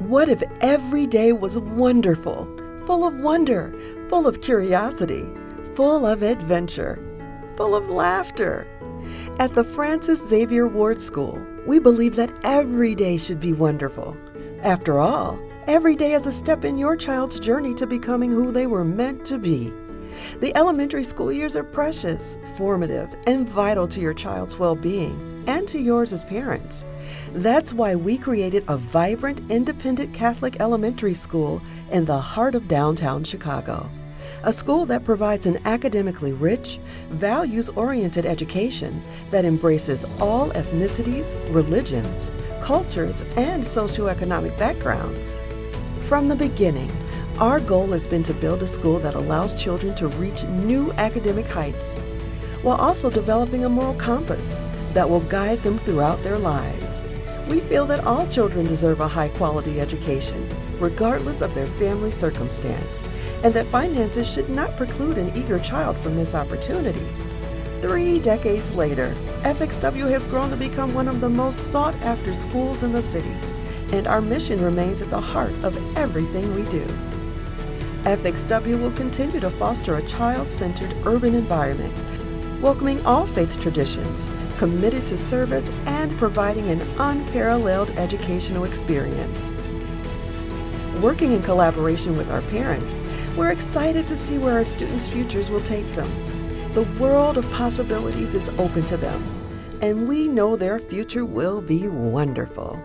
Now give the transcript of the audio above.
What if every day was wonderful, full of wonder, full of curiosity, full of adventure, full of laughter? At the Francis Xavier Warde School, we believe that every day should be wonderful. After all, every day is a step in your child's journey to becoming who they were meant to be. The elementary school years are precious, formative, and vital to your child's well-being and to yours as parents. That's why we created a vibrant, independent Catholic elementary school in the heart of downtown Chicago. A school that provides an academically rich, values-oriented education that embraces all ethnicities, religions, cultures, and socioeconomic backgrounds. From the beginning, our goal has been to build a school that allows children to reach new academic heights, while also developing a moral compass that will guide them throughout their lives. We feel that all children deserve a high-quality education, regardless of their family circumstance, and that finances should not preclude an eager child from this opportunity. 3 decades later, FXW has grown to become one of the most sought-after schools in the city, and our mission remains at the heart of everything we do. FXW will continue to foster a child-centered urban environment, welcoming all faith traditions, committed to service, and providing an unparalleled educational experience. Working in collaboration with our parents, we're excited to see where our students' futures will take them. The world of possibilities is open to them, and we know their future will be wonderful.